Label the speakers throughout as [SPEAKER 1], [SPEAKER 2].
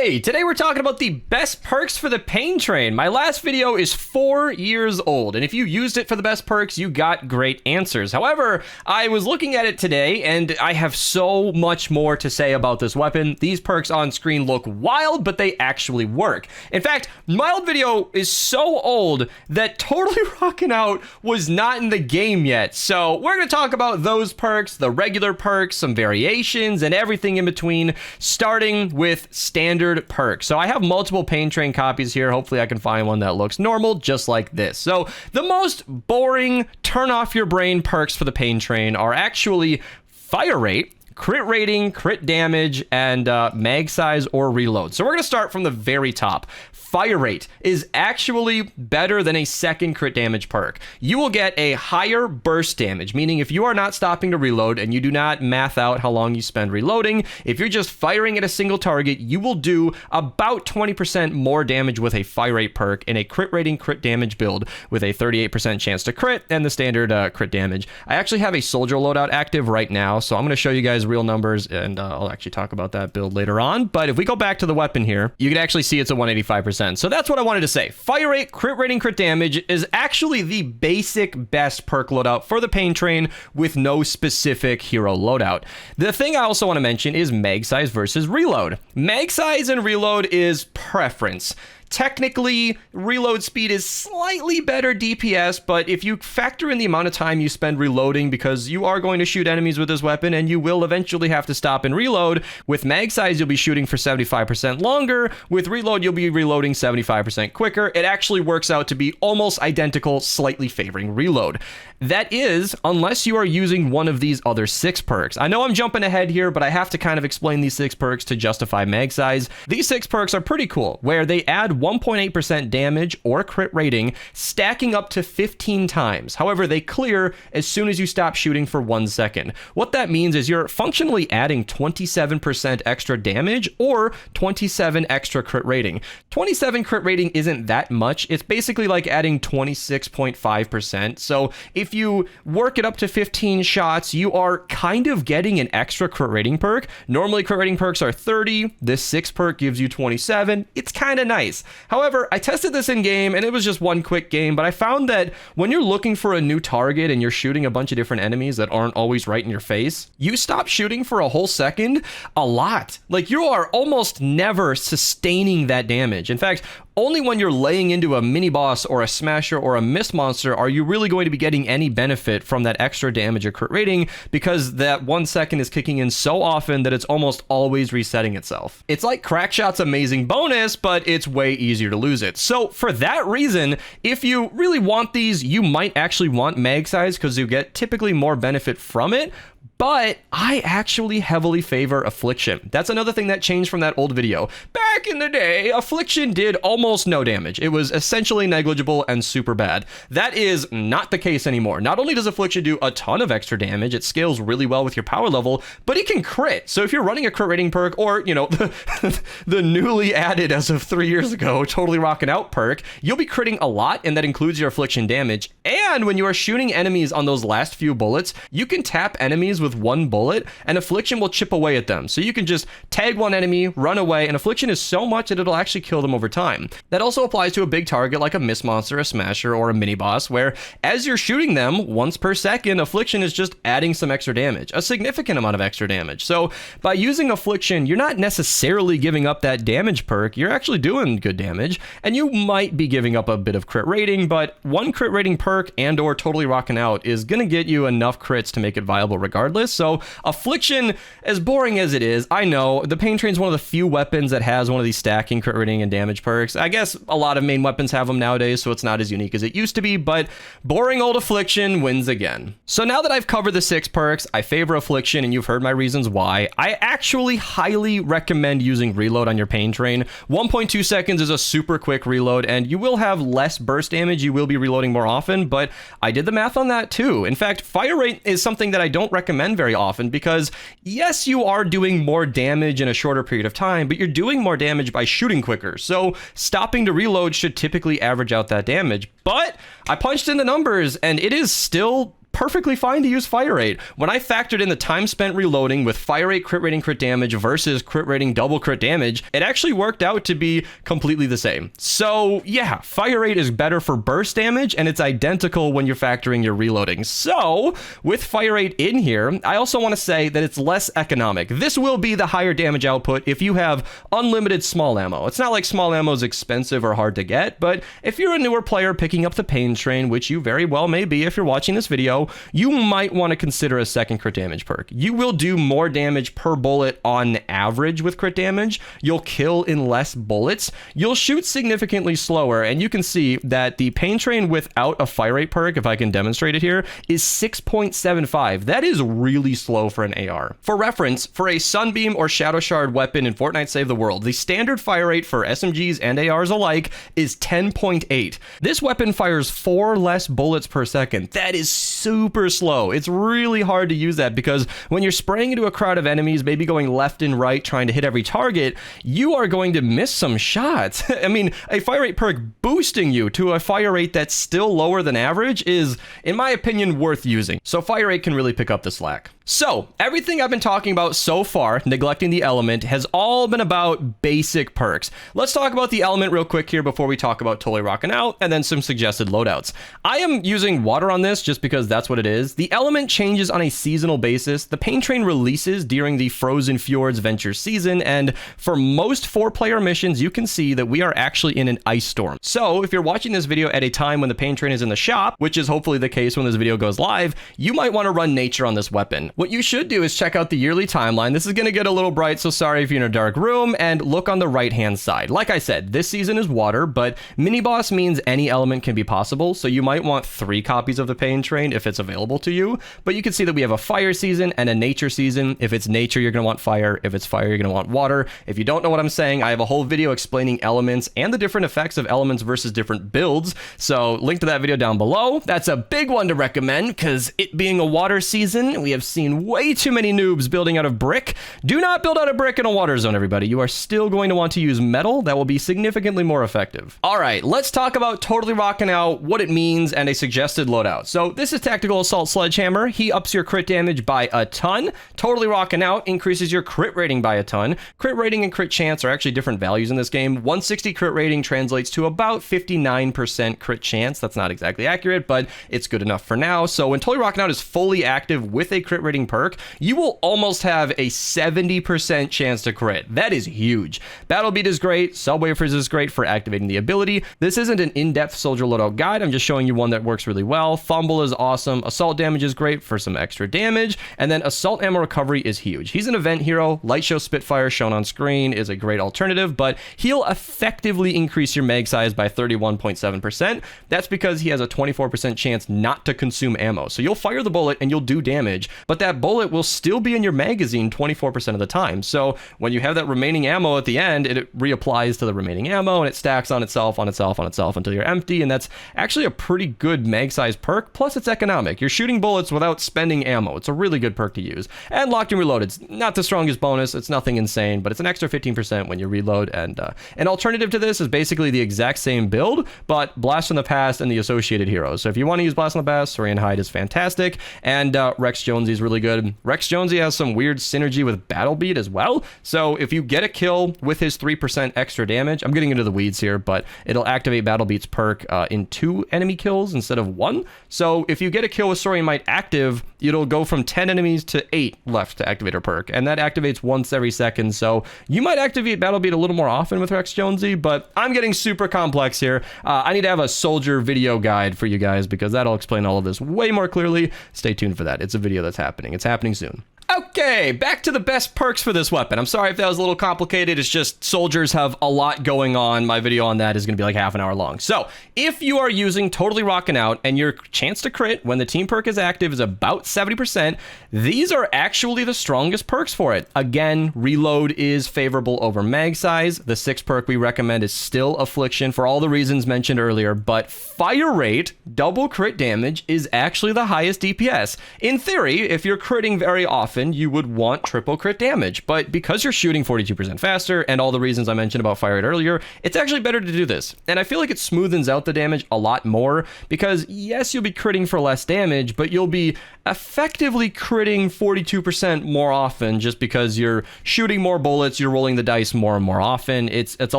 [SPEAKER 1] Hey, today we're talking about the best perks for the pain train. My last video is 4 years old, and if you used it for the best perks, you got great answers. However, I was looking at it today, and I have so much more to say about this weapon. These perks on screen look wild, but they actually work. In fact, my old video is so old that Totally Rockin' Out was not in the game yet. So we're going to talk about those perks, the regular perks, some variations, and everything in between, starting with standard perks. So I have multiple pain train copies here. Hopefully I can find one that looks normal, just like this. So the most boring, turn off your brain perks for the pain train are actually fire rate, crit rating, crit damage, and mag size or reload. So we're going to start from the very top. Fire rate is actually better than a second crit damage perk. You will get a higher burst damage, meaning if you are not stopping to reload and you do not math out how long you spend reloading, if you're just firing at a single target, you will do about 20% more damage with a fire rate perk in a crit rating crit damage build with a 38% chance to crit and the standard crit damage. I actually have a soldier loadout active right now, so I'm going to show you guys real numbers, and I'll actually talk about that build later on. But if we go back to the weapon here, you can actually see it's a 185%. So that's what I wanted to say. Fire rate, crit rating, crit damage is actually the basic best perk loadout for the pain train with no specific hero loadout. The thing I also want to mention is mag size versus reload. Mag size and reload is preference. Technically, reload speed is slightly better DPS, but if you factor in the amount of time you spend reloading, because you are going to shoot enemies with this weapon and you will eventually have to stop and reload, with mag size you'll be shooting for 75% longer, with reload you'll be reloading 75% quicker. It actually works out to be almost identical, slightly favoring reload. That is, unless you are using one of these other 6 perks. I know I'm jumping ahead here, but I have to kind of explain these 6 perks to justify mag size. These 6 perks are pretty cool, where they add 1.8% damage or crit rating, stacking up to 15 times. However, they clear as soon as you stop shooting for 1 second. What that means is you're functionally adding 27% extra damage or 27 extra crit rating. 27 crit rating isn't that much. It's basically like adding 26.5%. So if you work it up to 15 shots, you are kind of getting an extra crit rating perk. Normally crit rating perks are 30. This 6 perk gives you 27. It's kind of nice. However, I tested this in game and it was just one quick game, but I found that when you're looking for a new target and you're shooting a bunch of different enemies that aren't always right in your face, you stop shooting for a whole second a lot. Like, you are almost never sustaining that damage. In fact, only when you're laying into a mini boss or a smasher or a mist monster are you really going to be getting any benefit from that extra damage or crit rating, because that 1 second is kicking in so often that it's almost always resetting itself. It's like Crackshot's amazing bonus, but it's way easier to lose it. So for that reason, if you really want these, you might actually want mag size because you get typically more benefit from it. But I actually heavily favor Affliction. That's another thing that changed from that old video. Back in the day, Affliction did almost no damage. It was essentially negligible and super bad. That is not the case anymore. Not only does Affliction do a ton of extra damage, it scales really well with your power level, but it can crit. So if you're running a crit rating perk, or, you know, the newly added as of 3 years ago, Totally Rockin' Out perk, you'll be critting a lot, and that includes your Affliction damage. And when you are shooting enemies on those last few bullets, you can tap enemies with 1 bullet and Affliction will chip away at them. So you can just tag one enemy, run away, and Affliction is so much that it'll actually kill them over time. That also applies to a big target like a mist monster, a smasher, or a mini boss, where as you're shooting them once per second, Affliction is just adding some extra damage, a significant amount of extra damage. So by using Affliction, you're not necessarily giving up that damage perk, you're actually doing good damage, and you might be giving up a bit of crit rating, but 1 crit rating perk and or Totally Rockin' Out is gonna get you enough crits to make it viable regardless. So Affliction, as boring as it is, I know the pain train is one of the few weapons that has one of these stacking, crit rating, and damage perks. I guess a lot of main weapons have them nowadays, so it's not as unique as it used to be, but boring old Affliction wins again. So now that I've covered the 6 perks, I favor Affliction, and you've heard my reasons why. I actually highly recommend using reload on your pain train. 1.2 seconds is a super quick reload, and you will have less burst damage. You will be reloading more often, but I did the math on that too. In fact, fire rate is something that I don't recommend very often because, yes, you are doing more damage in a shorter period of time, but you're doing more damage by shooting quicker. So stopping to reload should typically average out that damage. But I punched in the numbers and it is still perfectly fine to use fire rate. When I factored in the time spent reloading with fire rate, crit rating, crit damage versus crit rating, double crit damage, it actually worked out to be completely the same. So yeah, fire rate is better for burst damage, and it's identical when you're factoring your reloading. So with fire rate in here, I also want to say that it's less economic. This will be the higher damage output if you have unlimited small ammo. It's not like small ammo is expensive or hard to get, but if you're a newer player picking up the pain train, which you very well may be if you're watching this video, you might want to consider a second crit damage perk. You will do more damage per bullet on average with crit damage. You'll kill in less bullets. You'll shoot significantly slower, and you can see that the pain train without a fire rate perk, if I can demonstrate it here, is 6.75. That is really slow for an AR. For reference, for a Sunbeam or Shadow Shard weapon in Fortnite Save the World, the standard fire rate for SMGs and ARs alike is 10.8. This weapon fires 4 less bullets per second. That is super slow. It's really hard to use that because when you're spraying into a crowd of enemies, maybe going left and right trying to hit every target, you are going to miss some shots. I mean, a fire rate perk boosting you to a fire rate that's still lower than average is, in my opinion, worth using. So fire rate can really pick up the slack. So everything I've been talking about so far, neglecting the element, has all been about basic perks. Let's talk about the element real quick here before we talk about totally rocking out and then some suggested loadouts. I am using water on this just because that's what it is. The element changes on a seasonal basis. The pain train releases during the Frozen Fjords Venture season, and for most 4-player missions, you can see that we are actually in an ice storm. So if you're watching this video at a time when the pain train is in the shop, which is hopefully the case when this video goes live, you might want to run nature on this weapon. What you should do is check out the yearly timeline. This is going to get a little bright, so sorry if you're in a dark room, and look on the right-hand side. Like I said, this season is water, but mini-boss means any element can be possible, so you might want 3 copies of the pain train if it's available to you, but you can see that we have a fire season and a nature season. If it's nature, you're going to want fire. If it's fire, you're going to want water. If you don't know what I'm saying, I have a whole video explaining elements and the different effects of elements versus different builds, so link to that video down below. That's a big one to recommend, because it being a water season, we have seen way too many noobs building out of brick. Do not build out of brick in a water zone, everybody. You are still going to want to use metal. That will be significantly more effective. All right, let's talk about totally rocking out, what it means, and a suggested loadout. So this is Tactical Assault Sledgehammer. He ups your crit damage by a ton. Totally rocking out increases your crit rating by a ton. Crit rating and crit chance are actually different values in this game. 160 crit rating translates to about 59% crit chance. That's not exactly accurate, but it's good enough for now. So when Totally Rocking Out is fully active with a crit rating perk, you will almost have a 70% chance to crit. That is huge. Battle Beat is great. Subway Freeze is great for activating the ability. This isn't an in-depth soldier loadout guide. I'm just showing you one that works really well. Fumble is awesome. Assault damage is great for some extra damage. And then assault ammo recovery is huge. He's an event hero. Light Show Spitfire shown on screen is a great alternative, but he'll effectively increase your mag size by 31.7%. That's because he has a 24% chance not to consume ammo. So you'll fire the bullet and you'll do damage, but that bullet will still be in your magazine 24% of the time. So when you have that remaining ammo at the end, it reapplies to the remaining ammo and it stacks on itself until you're empty. And that's actually a pretty good mag size perk. Plus it's economic. You're shooting bullets without spending ammo. It's a really good perk to use. And Locked and Reloaded's not the strongest bonus. It's nothing insane, but it's an extra 15% when you reload. And an alternative to this is basically the exact same build, but Blast from the Past and the associated heroes. So if you want to use Blast from the Past, Saurian Hide is fantastic. And Rex Jonesy is really good. Rex Jonesy has some weird synergy with Battle Beat as well. So if you get a kill with his 3% extra damage, I'm getting into the weeds here, but it'll activate Battle Beat's perk in 2 enemy kills instead of 1. So if you get a kill with Saurian Might active, it'll go from 10 enemies to 8 left to activate her perk. And that activates once every second. So you might activate Battle Beat a little more often with Rex Jonesy, but I'm getting super complex here. I need to have a soldier video guide for you guys because that'll explain all of this way more clearly. Stay tuned for that. It's a video that's happening. It's happening soon. Okay, back to the best perks for this weapon. I'm sorry if that was a little complicated. It's just soldiers have a lot going on. My video on that is going to be like half an hour long. So if you are using Totally Rockin' Out and your chance to crit when the team perk is active is about 70%, these are actually the strongest perks for it. Again, reload is favorable over mag size. The 6 perk we recommend is still Affliction for all the reasons mentioned earlier, but fire rate, double crit damage, is actually the highest DPS. In theory, if you're critting very often, often you would want triple crit damage, but because you're shooting 42% faster and all the reasons I mentioned about fire rate earlier, it's actually better to do this. And I feel like it smoothens out the damage a lot more because yes, you'll be critting for less damage, but you'll be effectively critting 42% more often just because you're shooting more bullets, you're rolling the dice more and more often. It's a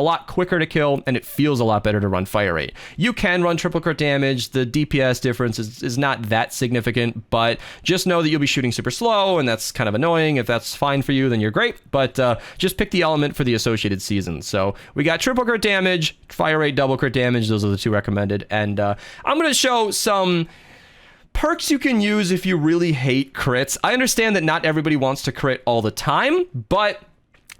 [SPEAKER 1] lot quicker to kill and it feels a lot better to run fire rate. You can run triple crit damage. The DPS difference is not that significant, but just know that you'll be shooting super slow and that's kind of annoying. If that's fine for you, then you're great, but just pick the element for the associated season. So we got triple crit damage, fire rate, double crit damage. Those are the two recommended. And I'm going to show some perks you can use if you really hate crits. I understand that not everybody wants to crit all the time, but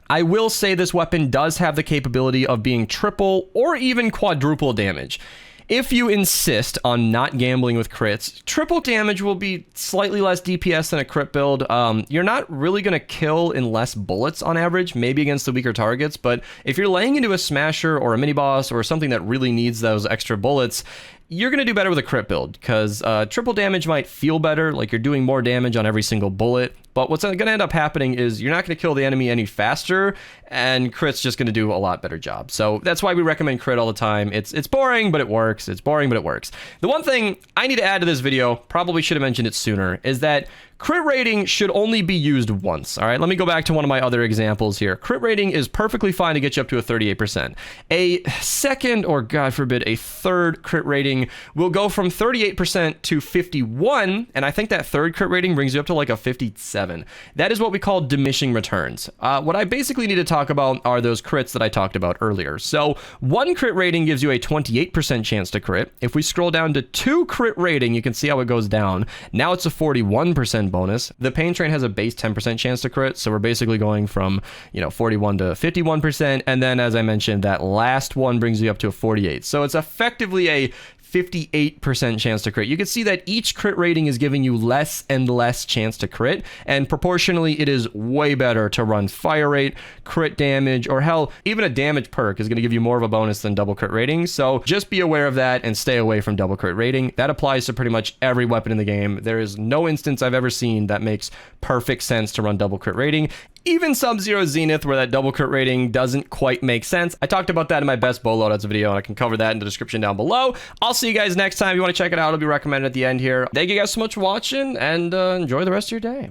[SPEAKER 1] I will say this weapon does have the capability of being triple or even quadruple damage. If you insist on not gambling with crits, triple damage will be slightly less DPS than a crit build. You're not really going to kill in less bullets on average, maybe against the weaker targets, but if you're laying into a smasher or a mini boss or something that really needs those extra bullets, you're going to do better with a crit build because triple damage might feel better, like you're doing more damage on every single bullet. But what's going to end up happening is you're not going to kill the enemy any faster, and crit's just going to do a lot better job. So that's why we recommend crit all the time. It's boring, but it works. It's boring, but it works. The one thing I need to add to this video, probably should have mentioned it sooner, is that crit rating should only be used once. All right, let me go back to one of my other examples here. Crit rating is perfectly fine to get you up to a 38%. A second, or God forbid, a third crit rating will go from 38% to 51, and I think that third crit rating brings you up to like a 57. That is what we call diminishing returns. What I basically need to talk about are those crits that I talked about earlier. So one crit rating gives you a 28% chance to crit. If we scroll down to two crit rating, you can see how it goes down. Now it's a 41% bonus. The pain train has a base 10% chance to crit, so we're basically going from 41 to 51%, and then as I mentioned, that last one brings you up to a 48. So it's effectively a 58% chance to crit. You can see that each crit rating is giving you less and less chance to crit, and proportionally it is way better to run fire rate, crit damage, or hell, even a damage perk is going to give you more of a bonus than double crit rating. So just be aware of that and stay away from double crit rating. That applies to pretty much every weapon in the game. There is no instance I've ever seen that makes perfect sense to run double crit rating. Even Sub-Zero Zenith, where that double crit rating doesn't quite make sense. I talked about that in my best bow loadouts video, and I can cover that in the description down below. I'll see you guys next time. If you want to check it out, it'll be recommended at the end here. Thank you guys so much for watching, and enjoy the rest of your day.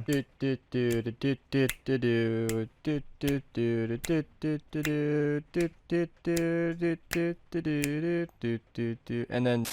[SPEAKER 1] And then